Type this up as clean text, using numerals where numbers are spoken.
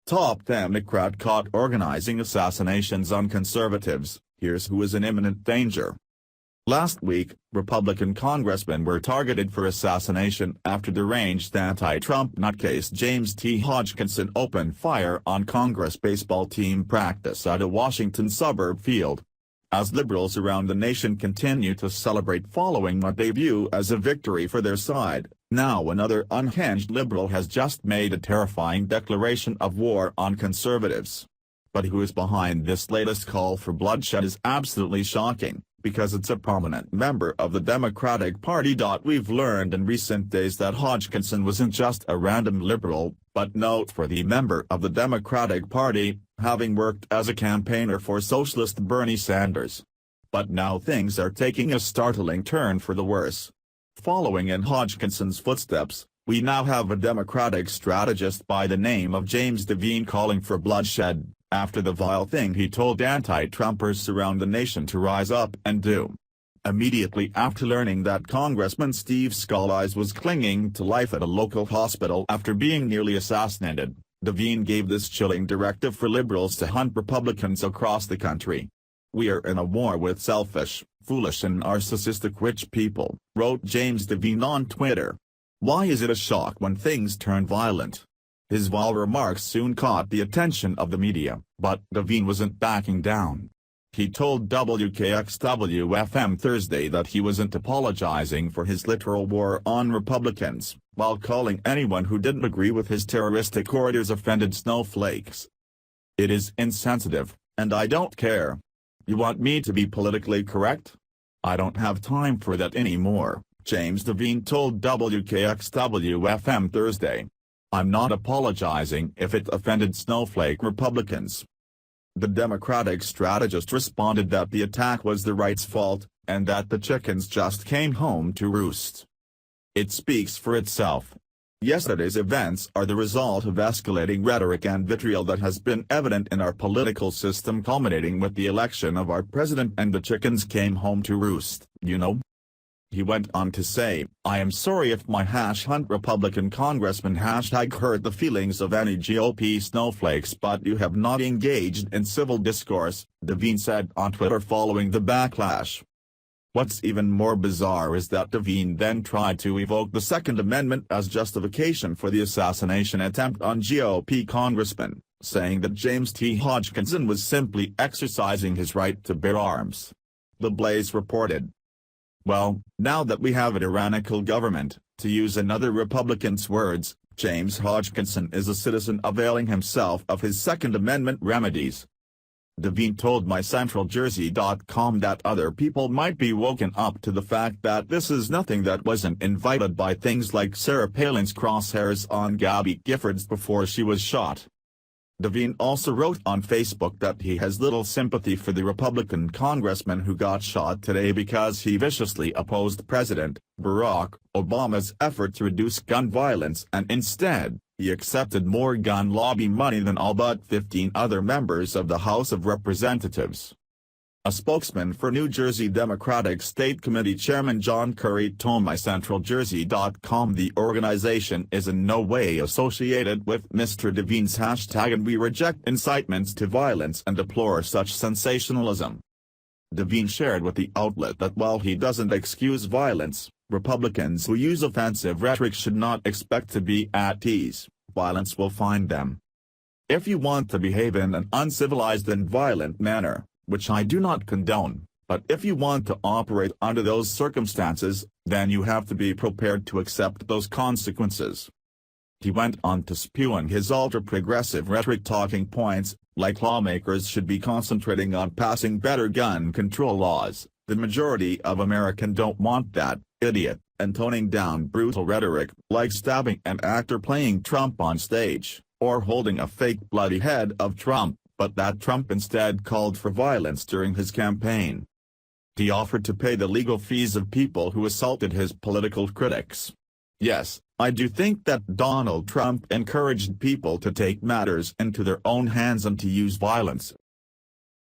Top Democrat caught organizing assassinations on conservatives, here's who is in imminent danger. Last week, Republican congressmen were targeted for assassination after deranged anti-Trump nutcase James T. Hodgkinson opened fire on Congress baseball team practice at a Washington suburb field. As liberals around the nation continue to celebrate following what they view as a victory for their side, now another unhinged liberal has just made a terrifying declaration of war on conservatives. But who is behind this latest call for bloodshed is absolutely shocking, because it's a prominent member of the Democratic Party. We've learned in recent days that Hodgkinson wasn't just a random liberal, but noteworthy member of the Democratic Party, having worked as a campaigner for socialist Bernie Sanders. But now things are taking a startling turn for the worse. Following in Hodgkinson's footsteps, we now have a Democratic strategist by the name of James Devine calling for bloodshed, after the vile thing he told anti-Trumpers around the nation to rise up and do. Immediately after learning that Congressman Steve Scalise was clinging to life at a local hospital after being nearly assassinated, Devine gave this chilling directive for liberals to hunt Republicans across the country. "We are in a war with selfish, foolish and narcissistic rich people," wrote James Devine on Twitter. Why is it a shock when things turn violent? His vile remarks soon caught the attention of the media, but Devine wasn't backing down. He told WKXW-FM Thursday that he wasn't apologizing for his literal war on Republicans, while calling anyone who didn't agree with his terroristic orders offended snowflakes. "It is insensitive, and I don't care. You want me to be politically correct? I don't have time for that anymore," James Devine told WKXW-FM Thursday. "I'm not apologizing if it offended snowflake Republicans." The Democratic strategist responded that the attack was the right's fault, and that the chickens just came home to roost. It speaks for itself. Yesterday's events are the result of escalating rhetoric and vitriol that has been evident in our political system, culminating with the election of our president, and the chickens came home to roost, you know. He went on to say, "I am sorry if my #hunt Republican congressman #hurt the feelings of any GOP snowflakes, but you have not engaged in civil discourse," Devine said on Twitter following the backlash. What's even more bizarre is that Devine then tried to evoke the Second Amendment as justification for the assassination attempt on GOP congressmen, saying that James T. Hodgkinson was simply exercising his right to bear arms. The Blaze reported. Well, now that we have a tyrannical government, to use another Republican's words, James Hodgkinson is a citizen availing himself of his Second Amendment remedies. Devine told MyCentralJersey.com that other people might be woken up to the fact that this is nothing that wasn't invited by things like Sarah Palin's crosshairs on Gabby Giffords before she was shot. Devine also wrote on Facebook that he has little sympathy for the Republican congressman who got shot today because he viciously opposed President Barack Obama's effort to reduce gun violence, and instead, he accepted more gun lobby money than all but 15 other members of the House of Representatives. A spokesman for New Jersey Democratic State Committee Chairman John Curry told MyCentralJersey.com the organization is in no way associated with Mr. Devine's hashtag, and we reject incitements to violence and deplore such sensationalism. Devine shared with the outlet that while he doesn't excuse violence, Republicans who use offensive rhetoric should not expect to be at ease. Violence will find them. If you want to behave in an uncivilized and violent manner, which I do not condone, but if you want to operate under those circumstances, then you have to be prepared to accept those consequences. He went on to spewing his ultra-progressive rhetoric talking points, like lawmakers should be concentrating on passing better gun control laws, the majority of Americans don't want that, idiot, and toning down brutal rhetoric, like stabbing an actor playing Trump on stage, or holding a fake bloody head of Trump, but that Trump instead called for violence during his campaign. He offered to pay the legal fees of people who assaulted his political critics. Yes, I do think that Donald Trump encouraged people to take matters into their own hands and to use violence,